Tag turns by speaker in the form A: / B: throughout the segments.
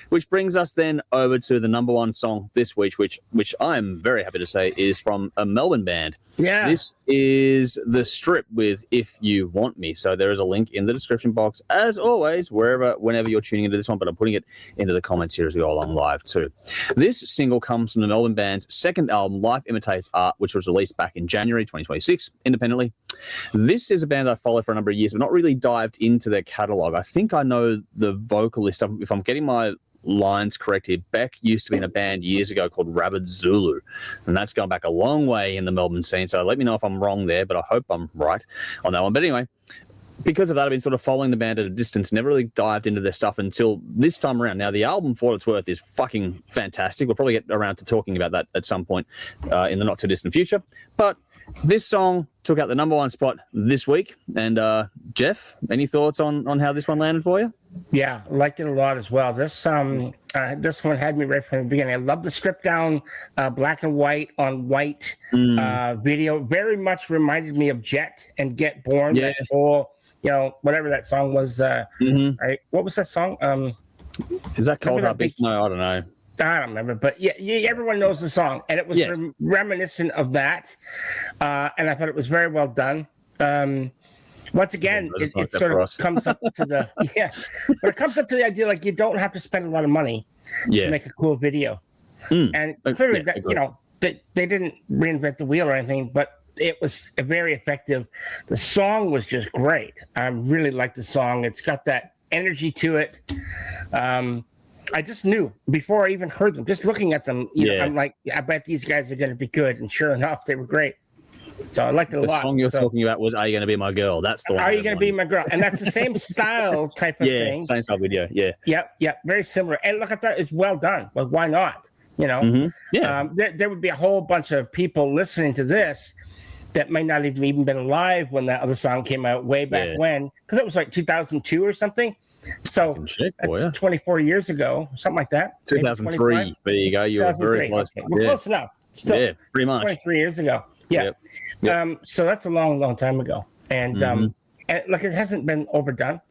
A: Which brings us then over to the number one song this week, which I'm very happy to say is from a Melbourne band.
B: Yeah.
A: This is the Stripp with If You Want Me. So there is a link in the description box, as always, whenever you're tuning into this one, but I'm putting it into the comments here as we go along live too. This single comes from the Melbourne band's second album, Life Imitates Art, which was released back in January 2026, independently. This is a band I followed for a number of years, but not really dived into their catalogue. I think I know the vocalist. If I'm getting my lines correct here, Beck used to be in a band years ago called Rabid Zulu, and that's gone back a long way in the Melbourne scene, so let me know if I'm wrong there, but I hope I'm right on that one. But anyway, because of that, I've been sort of following the band at a distance, never really dived into their stuff until this time around. Now, the album, for what it's worth, is fucking fantastic. We'll probably get around to talking about that at some point in the not-too-distant future, but this song took out the number one spot this week. And Jeff, any thoughts on how this one landed for you?
B: Yeah, liked it a lot as well. This one had me right from the beginning. I love the stripped down black and white on white video. Very much reminded me of Jet and Get Born.
A: Yeah.
B: That whole, whatever that song was. Right? What was that song?
A: Is that called Big? No, I don't know.
B: I don't remember, but yeah, everyone knows the song, and it was reminiscent of that, and I thought it was very well done. Once again, it sort of comes up to the but it comes up to the idea like you don't have to spend a lot of money to make a cool video, and clearly that they didn't reinvent the wheel or anything, but it was very effective. The song was just great. I really liked the song. It's got that energy to it. I just knew before I even heard them, just looking at them, I'm like, I bet these guys are going to be good. And sure enough, they were great. So I liked it a lot.
A: The song you're talking about was Are You Going to Be My Girl? That's the one.
B: Are You Going to Be My Girl? And that's the same style type of thing.
A: Yeah, same style video. Yeah.
B: Yep. Very similar. And look at that. It's well done. Well, why not?
A: Yeah.
B: There would be a whole bunch of people listening to this that might not have even been alive when that other song came out way back when. Because it was like 2002 or something. So that's 24 years ago, something like that.
A: 2003. There you go. You were very close.
B: Okay. We're close enough. Still,
A: pretty much.
B: 23 years ago. Yeah. Yep. So that's a long, long time ago. And and look, it hasn't been overdone.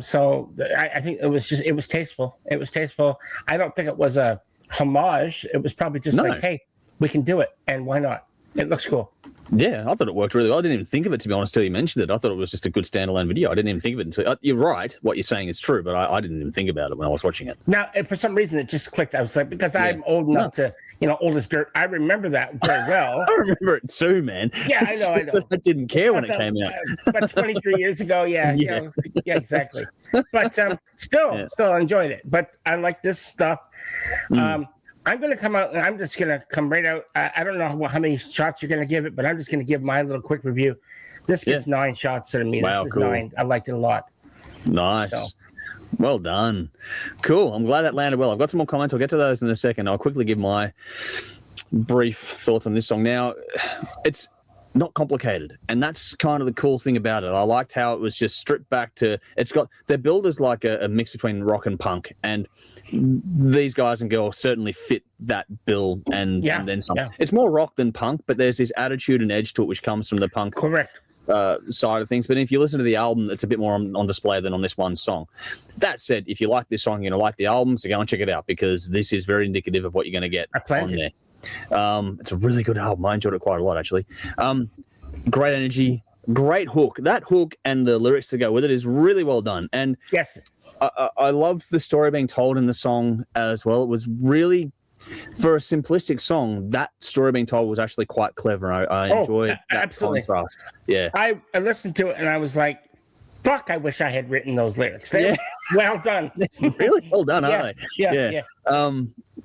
B: So I think it was tasteful. It was tasteful. I don't think it was a homage. It was probably just like, hey, we can do it, and why not? It looks cool.
A: Yeah, I thought it worked really well. I didn't even think of it, to be honest, till you mentioned it. I thought it was just a good standalone video. I didn't even think of it until... you're right. What you're saying is true, but I didn't even think about it when I was watching it.
B: Now, for some reason, it just clicked. I was like, because I'm old enough to, old as dirt. I remember that very well.
A: I remember it too, man.
B: Yeah, I know.
A: I didn't care when it came out.
B: But 23 years ago, yeah, exactly. But still enjoyed it. But I like this stuff. I'm going to come out, and I'm just going to come right out. I don't know how many shots you're going to give it, but I'm just going to give my little quick review. This gets 9 shots to me.
A: Wow,
B: this is
A: cool.
B: 9. I liked it a lot.
A: Nice.
B: So.
A: Well done. Cool. I'm glad that landed well. I've got some more comments. I'll get to those in a second. I'll quickly give my brief thoughts on this song. Now, it's not complicated, and that's kind of the cool thing about it. I liked how it was just stripped back to... It's got... Their build is like a mix between rock and punk, and these guys and girls certainly fit that bill and then some. Yeah. It's more rock than punk, but there's this attitude and edge to it which comes from the punk side of things. But if you listen to the album, it's a bit more on display than on this one song. That said, if you like this song, you're going to like the album, so go and check it out, because this is very indicative of what you're going to get on there. It's a really good album. I enjoyed it quite a lot, actually. Great energy, great hook. That hook and the lyrics to go with it is really well done. And
B: yes,
A: I loved the story being told in the song as well. It was really, for a simplistic song, that story being told was actually quite clever. I enjoyed that contrast. Yeah, I listened to it and I was like, fuck, I wish I had written those lyrics. They're well done. Really well done, aren't they?
B: Yeah.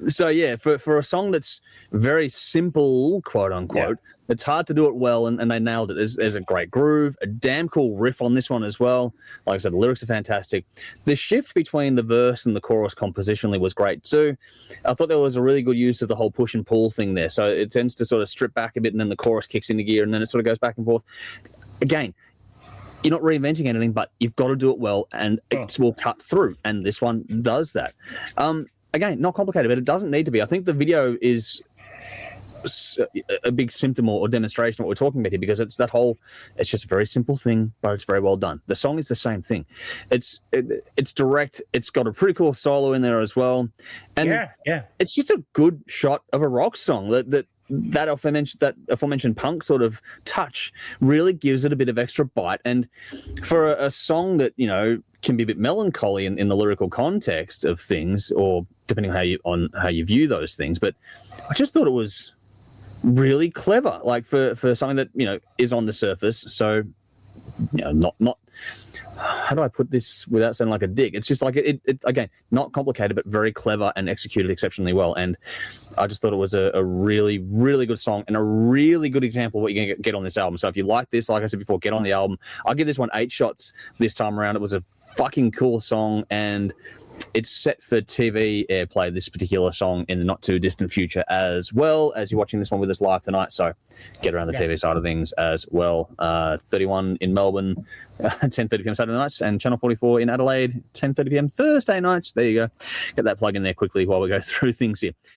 A: So, for a song that's very simple, quote unquote, it's hard to do it well, and they nailed it. There's a great groove, a damn cool riff on this one as well. Like I said, the lyrics are fantastic. The shift between the verse and the chorus compositionally was great too. I thought there was a really good use of the whole push and pull thing there. So it tends to sort of strip back a bit, and then the chorus kicks into gear, and then it sort of goes back and forth. Again, you're not reinventing anything, but you've got to do it well, and it will cut through, and this one does that. Again, not complicated, but it doesn't need to be. I think the video is a big symptom or demonstration of what we're talking about here, because it's just a very simple thing, but it's very well done. The song is the same thing. It's direct. It's got a pretty cool solo in there as well, and it's just a good shot of a rock song. That aforementioned punk sort of touch really gives it a bit of extra bite. And for a song that, can be a bit melancholy in the lyrical context of things, or depending on how you view those things, but I just thought it was really clever, like for something that is on the surface. So not how do I put this without sounding like a dick? It's just like it again, not complicated, but very clever and executed exceptionally well. And I just thought it was a really, really good song and a really good example of what you're going to get on this album. So if you like this, like I said before, get on the album. I'll give this one 8 shots this time around. It was a fucking cool song, and it's set for TV airplay, this particular song, in the not too distant future, as well as you're watching this one with us live tonight. So get around the TV side of things as well. 31 in Melbourne, 10:30 p.m. Saturday nights, and Channel 44 in Adelaide, 10:30 p.m. Thursday nights. There you go. Get that plug in there quickly while we go through things here.